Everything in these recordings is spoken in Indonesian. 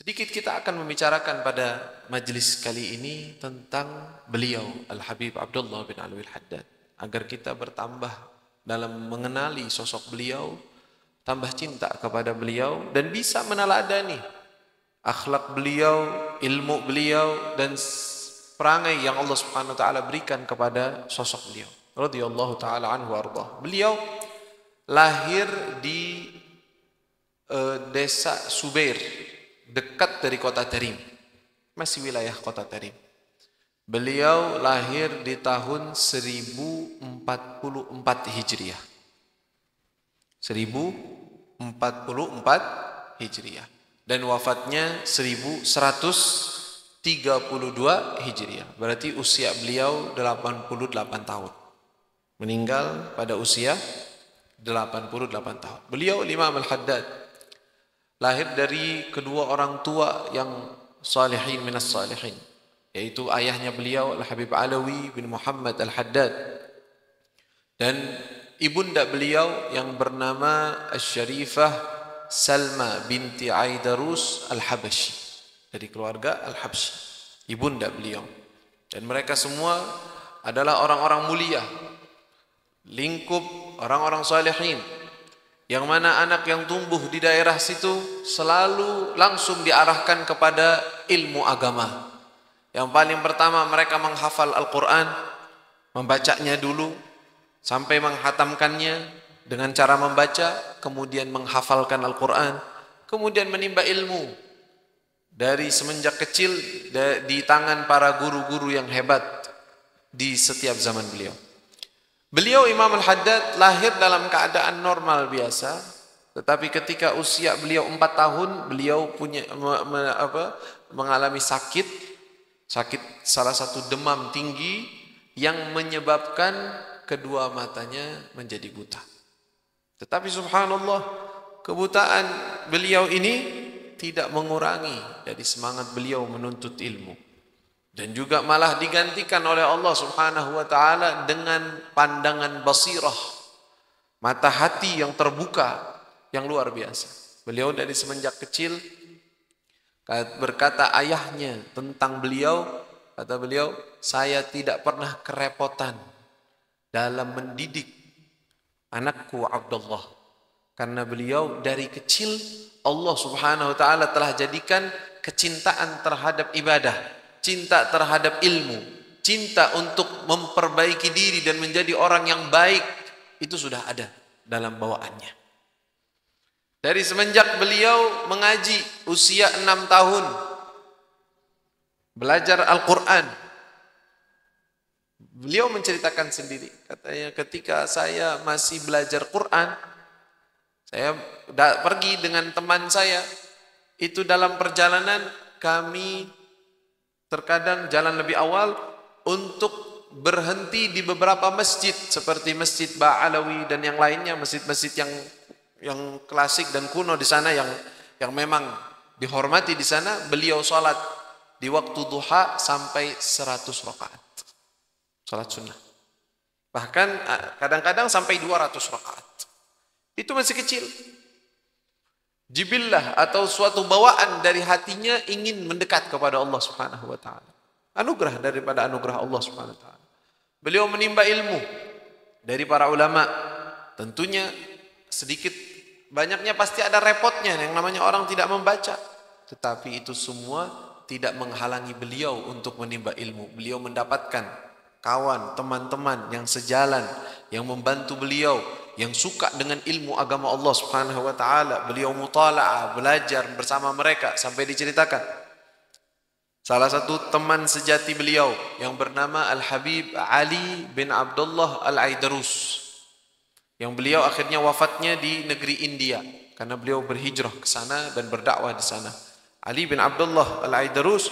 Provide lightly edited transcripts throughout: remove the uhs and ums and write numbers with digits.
Sedikit kita akan membicarakan pada majelis kali ini tentang beliau Al-Habib Abdullah bin Alwi Al-Haddad, agar kita bertambah dalam mengenali sosok beliau, tambah cinta kepada beliau dan bisa meneladani akhlak beliau, ilmu beliau dan perangai yang Allah Subhanahu wa taala berikan kepada sosok beliau. Radhiyallahu taala anhu warḍah. Beliau lahir di desa Subair, dekat dari kota Tarim, masih wilayah kota Tarim. Beliau lahir di tahun 1044 Hijriah. 1044 Hijriah. Dan wafatnya 1132 Hijriah. Berarti usia beliau 88 tahun. Meninggal pada usia 88 tahun. Beliau Imam Al-Haddad lahir dari kedua orang tua yang salihin minas salihin, yaitu ayahnya beliau Al-Habib Alawi bin Muhammad Al-Haddad dan ibunda beliau yang bernama Asy-Syarifah Salma binti Aidarus Al-Habashi, dari keluarga Al-Habsyi, ibunda beliau. Dan mereka semua adalah orang-orang mulia, lingkup orang-orang salihin, yang mana anak yang tumbuh di daerah situ selalu langsung diarahkan kepada ilmu agama. Yang paling pertama mereka menghafal Al-Quran, membacanya dulu sampai menghatamkannya dengan cara membaca, kemudian menghafalkan Al-Quran, kemudian menimba ilmu dari semenjak kecil di tangan para guru-guru yang hebat di setiap zaman beliau. Beliau Imam Al-Haddad lahir dalam keadaan normal biasa, tetapi ketika usia beliau 4 tahun beliau mengalami sakit salah satu demam tinggi yang menyebabkan kedua matanya menjadi buta. Tetapi subhanallah, kebutaan beliau ini tidak mengurangi dari semangat beliau menuntut ilmu. Dan juga malah digantikan oleh Allah Subhanahu wa taala dengan pandangan basirah, mata hati yang terbuka yang luar biasa. Beliau dari semenjak kecil, berkata ayahnya tentang beliau, kata beliau, saya tidak pernah kerepotan dalam mendidik anakku Abdullah, karena beliau dari kecil Allah Subhanahu wa taala telah jadikan kecintaan terhadap ibadah, cinta terhadap ilmu, cinta untuk memperbaiki diri dan menjadi orang yang baik, itu sudah ada dalam bawaannya. Dari semenjak beliau mengaji usia 6 tahun, belajar Al-Quran, beliau menceritakan sendiri, katanya ketika saya masih belajar Quran, saya pergi dengan teman saya, itu dalam perjalanan kami terkadang jalan lebih awal untuk berhenti di beberapa masjid seperti Masjid Ba'alawi dan yang lainnya, masjid-masjid yang klasik dan kuno di sana yang memang dihormati di sana. Beliau salat di waktu duha sampai 100 rakaat. Salat sunnah. Bahkan kadang-kadang sampai 200 rakaat. Itu masih kecil. Jibillah atau suatu bawaan dari hatinya ingin mendekat kepada Allah Subhanahu wa taala. Anugerah daripada anugerah Allah Subhanahu wa taala. Beliau menimba ilmu dari para ulama. Tentunya sedikit banyaknya pasti ada repotnya yang namanya orang tidak membaca. Tetapi itu semua tidak menghalangi beliau untuk menimba ilmu. Beliau mendapatkan kawan, teman-teman yang sejalan, yang membantu beliau, yang suka dengan ilmu agama Allah Subhanahu wa taala. Beliau mutala'ah, belajar bersama mereka sampai diceritakan salah satu teman sejati beliau yang bernama Al-Habib Ali bin Abdullah Al-Aidarus, yang beliau akhirnya wafatnya di negeri India karena beliau berhijrah ke sana dan berdakwah di sana. Ali bin Abdullah Al-Aidarus,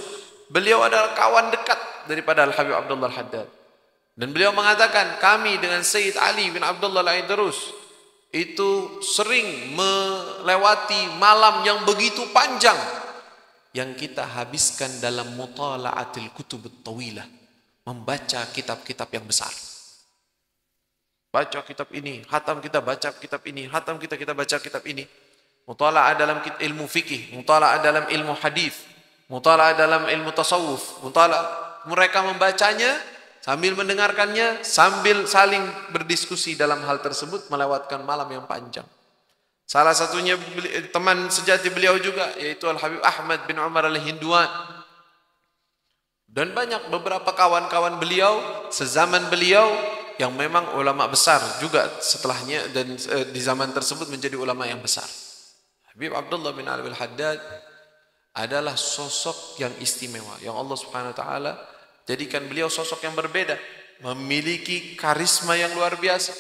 beliau adalah kawan dekat daripada Al-Habib Abdullah Al-Haddad. Dan beliau mengatakan, kami dengan Sayyid Ali bin Abdullah Al-Aidarus itu sering melewati malam yang begitu panjang yang kita habiskan dalam mutala'atil kutubut tawilah, membaca kitab-kitab yang besar. Baca kitab ini, hatam kita baca kitab ini, hatam kita baca kitab ini. Mutala'ah dalam ilmu fikih, mutala'ah dalam ilmu hadis, mutala'ah dalam ilmu tasawuf, mereka membacanya sambil mendengarkannya, sambil saling berdiskusi dalam hal tersebut, melewatkan malam yang panjang. Salah satunya teman sejati beliau juga, yaitu Al-Habib Ahmad bin Umar Al-Hinduan. Dan banyak beberapa kawan-kawan beliau, sezaman beliau, yang memang ulama besar juga setelahnya, dan di zaman tersebut menjadi ulama yang besar. Habib Abdullah bin Alwi Al-Haddad adalah sosok yang istimewa, yang Allah Subhanahu wa taala jadikan beliau sosok yang berbeda, memiliki karisma yang luar biasa.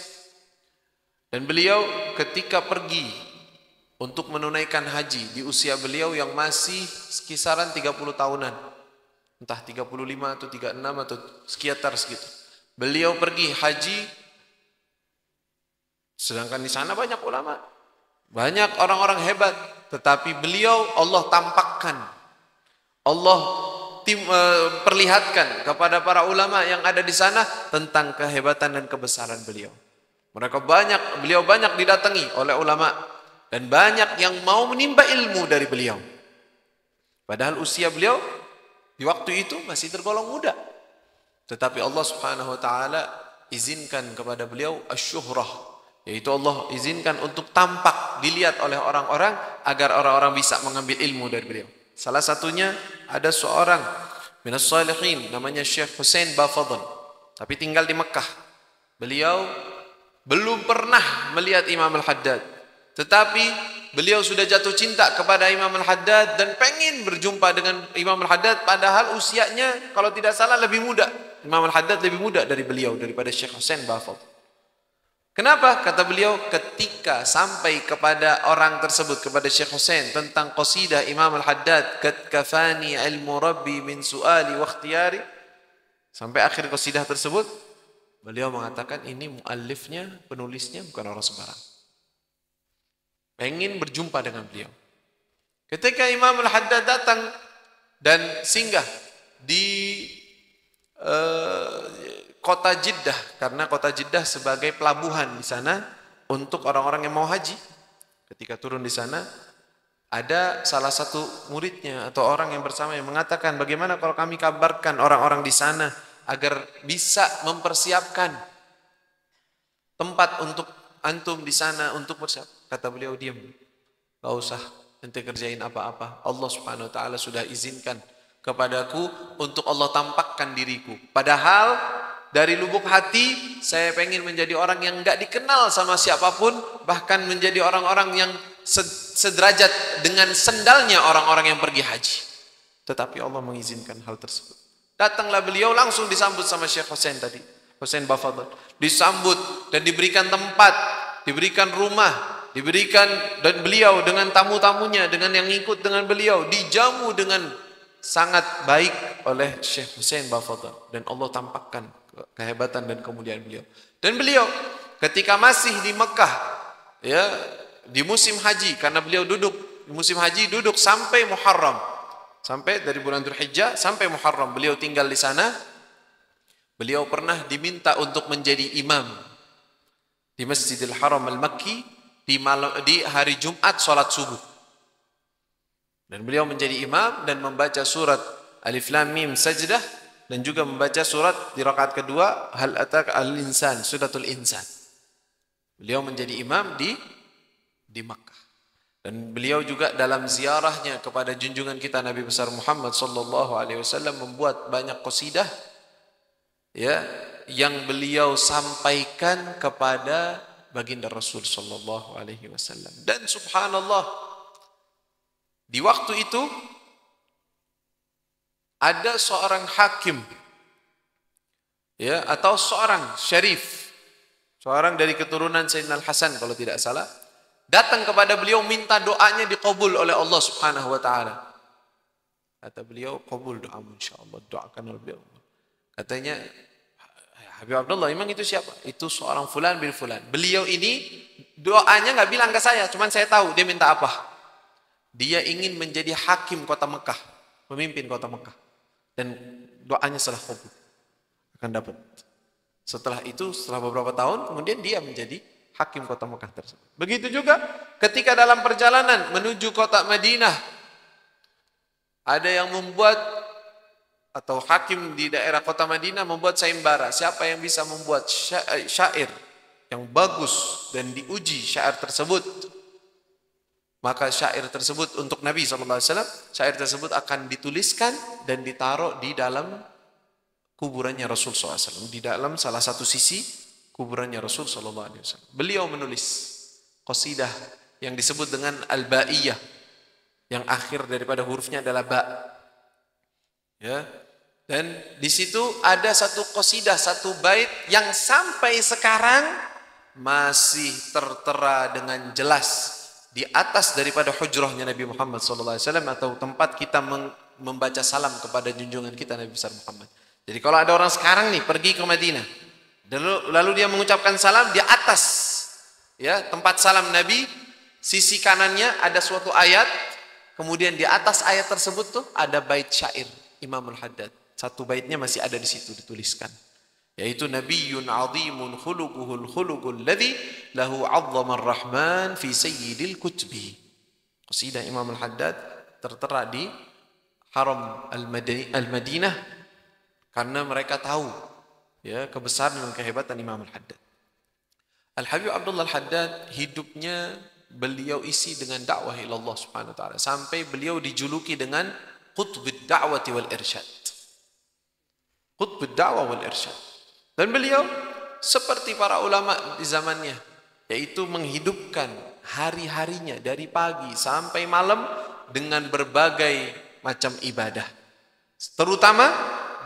Dan beliau ketika pergi untuk menunaikan haji di usia beliau yang masih kisaran 30 tahunan, entah 35 atau 36 atau sekitar segitu, beliau pergi haji, sedangkan di sana banyak ulama, banyak orang-orang hebat, tetapi beliau Allah tampakkan, Allah perlihatkan kepada para ulama yang ada di sana tentang kehebatan dan kebesaran beliau. Beliau banyak didatangi oleh ulama, dan banyak yang mau menimba ilmu dari beliau. Padahal usia beliau di waktu itu masih tergolong muda. Tetapi Allah Subhanahu wa taala izinkan kepada beliau asyuhrah, yaitu Allah izinkan untuk tampak, dilihat oleh orang-orang agar orang-orang bisa mengambil ilmu dari beliau. Salah satunya ada seorang minas salihin namanya Syekh Hussein Bafadl, tapi tinggal di Mekah. Beliau belum pernah melihat Imam Al-Haddad, tetapi beliau sudah jatuh cinta kepada Imam Al-Haddad dan pengen berjumpa dengan Imam Al-Haddad, padahal usianya kalau tidak salah lebih muda. Imam Al-Haddad lebih muda dari beliau, daripada Syekh Hussein Bafadl. Kenapa? Kata beliau, ketika sampai kepada orang tersebut, kepada Syekh Hussein, tentang qasidah Imam Al-Haddad, "Qad kafani ilmu rabbi min su'ali wa ikhtiyari", sampai akhir qasidah tersebut, beliau mengatakan ini muallifnya, penulisnya bukan orang sembarang. Pengen berjumpa dengan beliau. Ketika Imam Al-Haddad datang dan singgah di kota Jeddah, karena kota Jeddah sebagai pelabuhan di sana untuk orang-orang yang mau haji. Ketika turun di sana, ada salah satu muridnya atau orang yang bersama yang mengatakan, bagaimana kalau kami kabarkan orang-orang di sana agar bisa mempersiapkan tempat untuk antum di sana untuk bersiap. Kata beliau, diam, gak usah ente kerjain apa-apa. Allah Subhanahu wa taala sudah izinkan kepadaku untuk Allah tampakkan diriku. Padahal dari lubuk hati saya pengen menjadi orang yang gak dikenal sama siapapun, bahkan menjadi orang-orang yang sederajat dengan sendalnya orang-orang yang pergi haji. Tetapi Allah mengizinkan hal tersebut. Datanglah beliau, langsung disambut sama Syekh Hussein tadi, Hussein Bafadl. Disambut dan diberikan tempat, diberikan rumah, diberikan, dan beliau dengan tamu-tamunya, dengan yang ikut dengan beliau, dijamu dengan sangat baik oleh Syekh Hussein Bafadl. Dan Allah tampakkan kehebatan dan kemuliaan beliau. Dan beliau ketika masih di Mekah, ya, di musim haji, karena beliau duduk di musim haji, duduk sampai Muharram, sampai dari bulan Dzulhijjah sampai Muharram beliau tinggal di sana. Beliau pernah diminta untuk menjadi imam di Masjidil Haram Al-Makki di hari Jumat salat subuh. Dan beliau menjadi imam dan membaca surat Alif Lam Mim Sajdah, dan juga membaca surat di rakaat kedua Hal Ataka Al-Insan, suratul Insan. Beliau menjadi imam di Makkah. Dan beliau juga dalam ziarahnya kepada junjungan kita Nabi besar Muhammad sallallahu alaihi wasallam membuat banyak qasidah, ya, yang beliau sampaikan kepada baginda Rasul sallallahu alaihi wasallam. Dan subhanallah, di waktu itu ada seorang hakim, ya, atau seorang syarif, seorang dari keturunan Sayyidina Al-Hasan kalau tidak salah, datang kepada beliau minta doanya dikabul oleh Allah Subhanahu wa taala. Kata beliau, kabul doamu insyaallah, doakan oleh beliau. Katanya, Habib Abdullah, emang itu siapa? Itu seorang fulan bin fulan. Beliau ini doanya nggak bilang ke saya, cuman saya tahu dia minta apa. Dia ingin menjadi hakim kota Mekah, pemimpin kota Mekah. Dan doanya salah kabul, akan dapat. Setelah itu, setelah beberapa tahun, kemudian dia menjadi hakim kota Mekah tersebut. Begitu juga ketika dalam perjalanan menuju kota Madinah, ada yang membuat atau hakim di daerah kota Madinah membuat sayembara. Siapa yang bisa membuat syair yang bagus dan diuji syair tersebut, maka syair tersebut untuk Nabi SAW, syair tersebut akan dituliskan dan ditaruh di dalam kuburannya Rasul SAW, di dalam salah satu sisi kuburannya Rasul SAW. Beliau menulis qasidah yang disebut dengan Al-Ba'iyah, yang akhir daripada hurufnya adalah ba. Ya. Dan di situ ada satu qasidah, satu bait yang sampai sekarang masih tertera dengan jelas di atas daripada hujrahnya Nabi Muhammad SAW, atau tempat kita membaca salam kepada junjungan kita Nabi besar Muhammad. Jadi kalau ada orang sekarang nih pergi ke Madinah, lalu dia mengucapkan salam di atas, ya, tempat salam Nabi, sisi kanannya ada suatu ayat, kemudian di atas ayat tersebut tuh ada bait syair Imam Al-Haddad. Satu baitnya masih ada di situ dituliskan, yaitu Nabiyyun 'azimun khuluquhul khuluqul ladzi lahu 'azzama ar-Rahman fi sayyidil kutubi. Qasidah Imam Al-Haddad tertera di Haram Al-Madinah karena mereka tahu, ya, kebesaran dan kehebatan Imam Al-Haddad. Al-Habib Abdullah Al-Haddad hidupnya beliau isi dengan dakwah ila Allah Subhanahu wa taala, sampai beliau dijuluki dengan qutbud da'wati wal irsyad. Qutbud da'wah wal irsyad. Dan beliau seperti para ulama di zamannya, yaitu menghidupkan hari-harinya dari pagi sampai malam dengan berbagai macam ibadah, terutama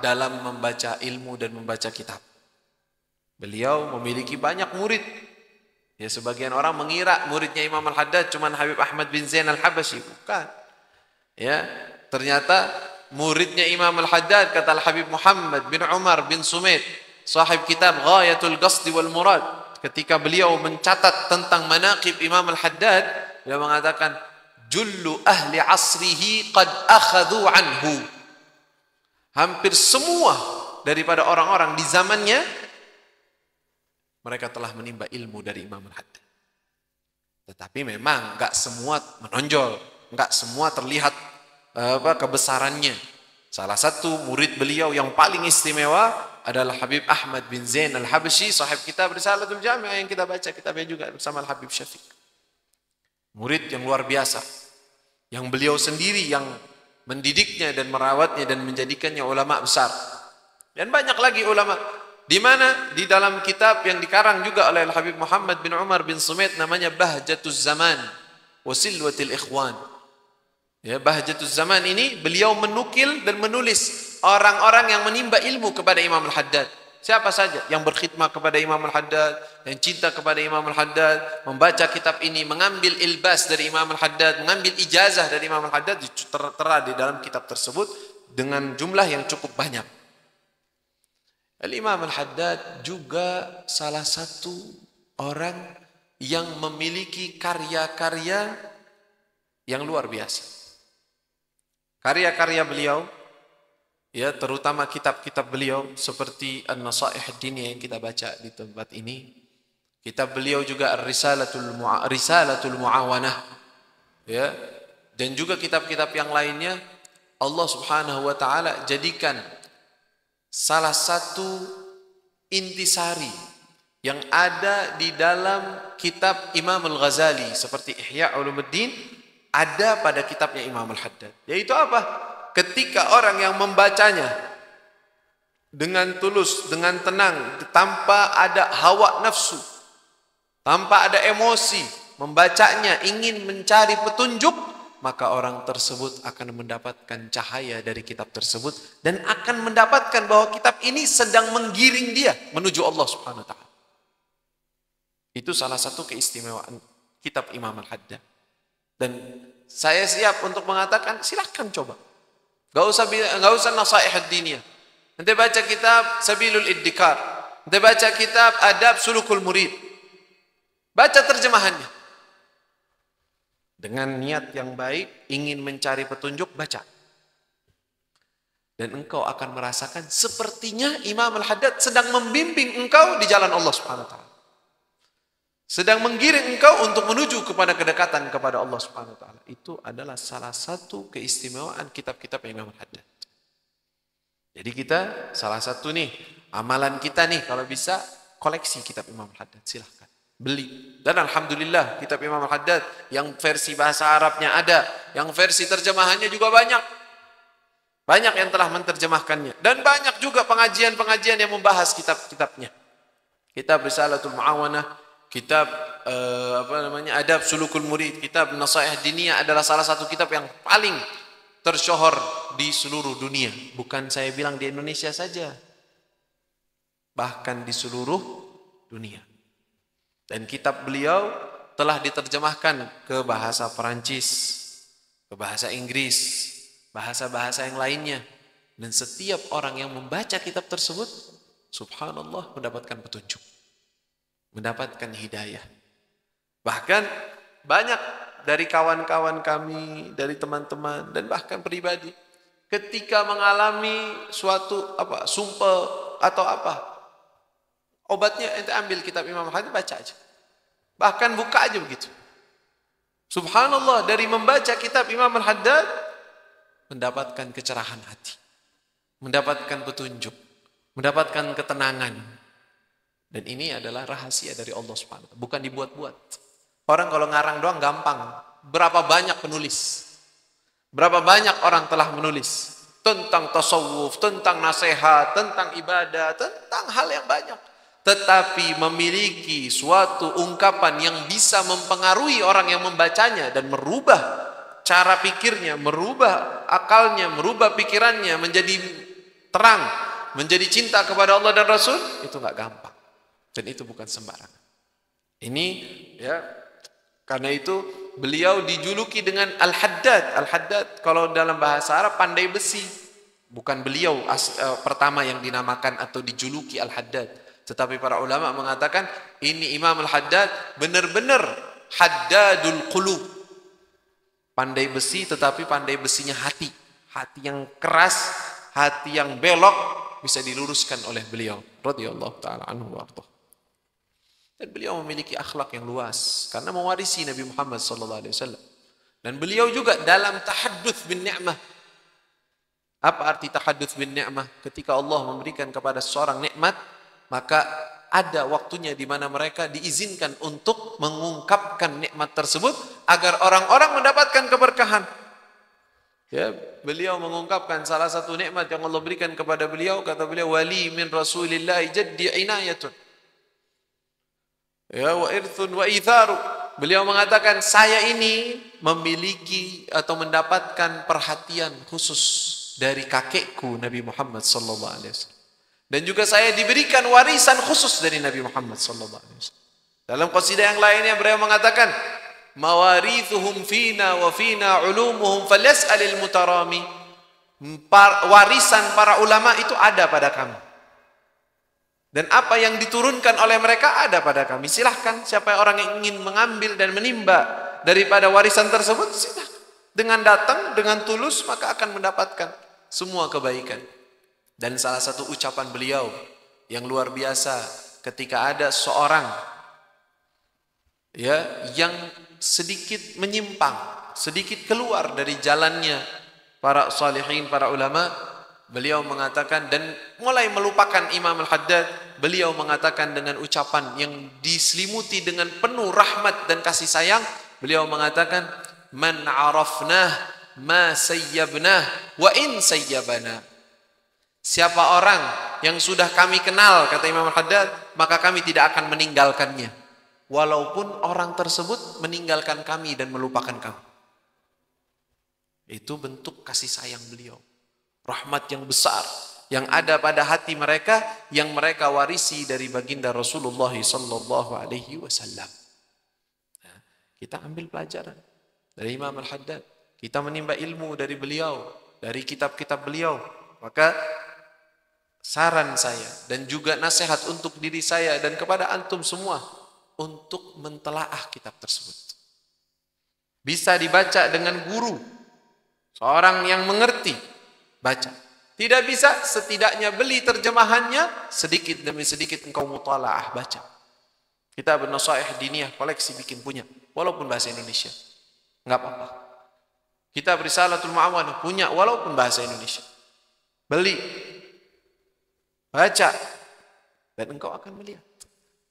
dalam membaca ilmu dan membaca kitab. Beliau memiliki banyak murid. Ya, sebagian orang mengira muridnya Imam Al-Haddad cuma Habib Ahmad bin Zain Al-Habasyi. Bukan. Ya, ternyata muridnya Imam Al-Haddad, kata Al-Habib Muhammad bin Umar bin Sumait, sahib kitab Ghayatul Qasdi wal Murad, ketika beliau mencatat tentang manaqib Imam Al-Haddad, beliau mengatakan jullu ahli asrihi qad akhadhu anhu. Hampir semua daripada orang-orang di zamannya mereka telah menimba ilmu dari Imam Al-Haddad. Tetapi memang enggak semua menonjol, enggak semua terlihat kebesarannya. Salah satu murid beliau yang paling istimewa adalah Habib Ahmad bin Zain Al-Habasyi, sahib kitab Risalatul Jami' yang kita baca kitabnya juga bersama Al-Habib Syafiq. Murid yang luar biasa, yang beliau sendiri yang mendidiknya dan merawatnya dan menjadikannya ulama besar. Dan banyak lagi ulama, di mana di dalam kitab yang dikarang juga oleh Al-Habib Muhammad bin Umar bin Sumait, namanya Bahjatuz Zaman wa Silwatil Ikhwan. Ya, Bahjatuz Zaman ini beliau menukil dan menulis orang-orang yang menimba ilmu kepada Imam Al-Haddad. Siapa saja yang berkhidmat kepada Imam Al-Haddad, yang cinta kepada Imam Al-Haddad, membaca kitab ini, mengambil ilbas dari Imam Al-Haddad, mengambil ijazah dari Imam Al-Haddad, tertera di dalam kitab tersebut dengan jumlah yang cukup banyak. Al-Imam Al-Haddad juga salah satu orang yang memiliki karya-karya yang luar biasa. Karya-karya beliau, ya, terutama kitab-kitab beliau seperti An-Nasaih Ad-Diniyah yang kita baca di tempat ini. Kitab beliau juga Risalatul Muawanah, ya, dan juga kitab-kitab yang lainnya. Allah Subhanahu wa taala jadikan salah satu intisari yang ada di dalam kitab Imam Al-Ghazali seperti Ihya Ulumuddin ada pada kitabnya Imam Al-Haddad. Yaitu apa? Ketika orang yang membacanya dengan tulus, dengan tenang, tanpa ada hawa nafsu, tanpa ada emosi, membacanya ingin mencari petunjuk, maka orang tersebut akan mendapatkan cahaya dari kitab tersebut dan akan mendapatkan bahwa kitab ini sedang menggiring dia menuju Allah Subhanahu wa taala. Itu salah satu keistimewaan kitab Imam Al-Haddad. Dan saya siap untuk mengatakan silakan coba. Gak usah Nasaih Ad-Diniyah. Nanti baca kitab Sabilul Iddikar. Nanti baca kitab Adab Sulukul Murid. Baca terjemahannya. Dengan niat yang baik, ingin mencari petunjuk, baca. Dan engkau akan merasakan sepertinya Imam Al-Haddad sedang membimbing engkau di jalan Allah Subhanahu wa taala. sedang menggiring engkau untuk menuju kepada kedekatan kepada Allah Subhanahu wa taala. Itu adalah salah satu keistimewaan kitab-kitab Imam Al-Haddad. Jadi kita salah satu nih amalan kita nih, kalau bisa koleksi kitab Imam Al-Haddad, silahkan beli. Dan alhamdulillah kitab Imam Al-Haddad yang versi bahasa Arabnya ada, yang versi terjemahannya juga banyak. Banyak yang telah menerjemahkannya, dan banyak juga pengajian-pengajian yang membahas kitab-kitabnya. Kitab Risalatul Mu'awanah, kitab Adab Sulukul Murid, kitab Nasaih Diniyah adalah salah satu kitab yang paling tersohor di seluruh dunia. Bukan saya bilang di Indonesia saja, bahkan di seluruh dunia. Dan kitab beliau telah diterjemahkan ke bahasa Perancis, ke bahasa Inggris, bahasa-bahasa yang lainnya. Dan setiap orang yang membaca kitab tersebut, subhanallah, mendapatkan petunjuk, mendapatkan hidayah. Bahkan banyak dari kawan-kawan kami, dari teman-teman, dan bahkan pribadi, ketika mengalami suatu sumpel atau obatnya ente ambil kitab Imam Al-Haddad, baca aja. Bahkan buka aja begitu. Subhanallah, dari membaca kitab Imam Al-Haddad mendapatkan kecerahan hati, mendapatkan petunjuk, mendapatkan ketenangan. Dan ini adalah rahasia dari Allah Subhanahu wa taala, bukan dibuat-buat. Orang kalau ngarang doang gampang. Berapa banyak penulis? Berapa banyak orang telah menulis tentang tasawuf, tentang nasihat, tentang ibadah, tentang hal yang banyak. Tetapi memiliki suatu ungkapan yang bisa mempengaruhi orang yang membacanya dan merubah cara pikirnya, merubah akalnya, merubah pikirannya menjadi terang, menjadi cinta kepada Allah dan Rasul, itu nggak gampang. Dan itu bukan sembarangan. Ini ya, karena itu beliau dijuluki dengan Al-Haddad. Al-Haddad kalau dalam bahasa Arab pandai besi. Bukan beliau pertama yang dinamakan atau dijuluki Al-Haddad, tetapi para ulama mengatakan ini Imam Al-Haddad benar-benar Haddadul Qulub. Pandai besi, tetapi pandai besinya hati. Hati yang keras, hati yang belok bisa diluruskan oleh beliau radhiyallahu taala anhu wa ardhah. Dan beliau memiliki akhlak yang luas karena mewarisi Nabi Muhammad sallallahu alaihi wasallam. Dan beliau juga dalam tahadduts bin ni'mah. Apa arti tahadduts bin ni'mah? Ketika Allah memberikan kepada seorang nikmat, maka ada waktunya di mana mereka diizinkan untuk mengungkapkan nikmat tersebut agar orang-orang mendapatkan keberkahan. Ya, beliau mengungkapkan salah satu nikmat yang Allah berikan kepada beliau, kata beliau, wali min Rasulillah jaddi inayatun. Ya, wa irthun wa itharu. Beliau mengatakan, saya ini memiliki atau mendapatkan perhatian khusus dari kakekku Nabi Muhammad sallallahu alaihi wasallam. Dan juga saya diberikan warisan khusus dari Nabi Muhammad sallallahu alaihi wasallam. Dalam qasidah yang lainnya beliau mengatakan, mawarithuhum fina wa fina ulumuhum falyas'alil mutarami. Warisan para ulama itu ada pada kami. Dan apa yang diturunkan oleh mereka ada pada kami. Silahkan siapa orang yang ingin mengambil dan menimba daripada warisan tersebut, silahkan. Dengan datang, dengan tulus, maka akan mendapatkan semua kebaikan. Dan salah satu ucapan beliau yang luar biasa ketika ada seorang ya yang sedikit menyimpang, sedikit keluar dari jalannya para salihin, para ulama, beliau mengatakan dan mulai melupakan Imam Al-Haddad, beliau mengatakan dengan ucapan yang diselimuti dengan penuh rahmat dan kasih sayang, beliau mengatakan, man arafnah ma sayyabnah wa in sayyabana. Siapa orang yang sudah kami kenal, kata Imam Al-Haddad, maka kami tidak akan meninggalkannya, walaupun orang tersebut meninggalkan kami dan melupakan kami. Itu bentuk kasih sayang beliau, rahmat yang besar yang ada pada hati mereka, yang mereka warisi dari baginda Rasulullah sallallahu alaihi wasallam. Kita ambil pelajaran dari Imam Al-Haddad, kita menimba ilmu dari beliau, dari kitab-kitab beliau. Maka saran saya dan juga nasihat untuk diri saya dan kepada antum semua untuk mentelaah kitab tersebut. Bisa dibaca dengan guru, seorang yang mengerti, baca. Tidak bisa, setidaknya beli terjemahannya, sedikit demi sedikit engkau mutalaah, baca. Kitab An-Nasaih Diniyah, koleksi bikin punya, walaupun bahasa Indonesia. Enggak apa-apa. Kitab Risalatul Mu'awanah punya, walaupun bahasa Indonesia. Beli, baca, dan engkau akan melihat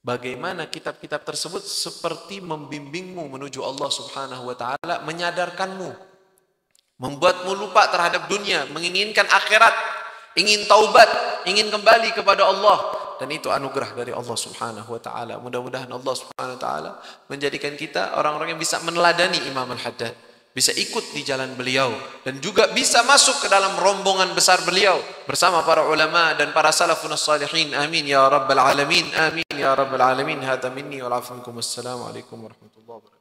bagaimana kitab-kitab tersebut seperti membimbingmu menuju Allah Subhanahu wa taala, menyadarkanmu, membuatmu lupa terhadap dunia, menginginkan akhirat, ingin taubat, ingin kembali kepada Allah, dan itu anugerah dari Allah Subhanahu wa taala. Mudah-mudahan Allah Subhanahu wa taala menjadikan kita orang-orang yang bisa meneladani Imam Al-Haddad, bisa ikut di jalan beliau, dan juga bisa masuk ke dalam rombongan besar beliau bersama para ulama dan para salafun salihin. Amin ya rabbal alamin. Amin ya rabbal alamin. Hadza minni wa lakum. Assalamualaikum warahmatullahi wabarakatuh.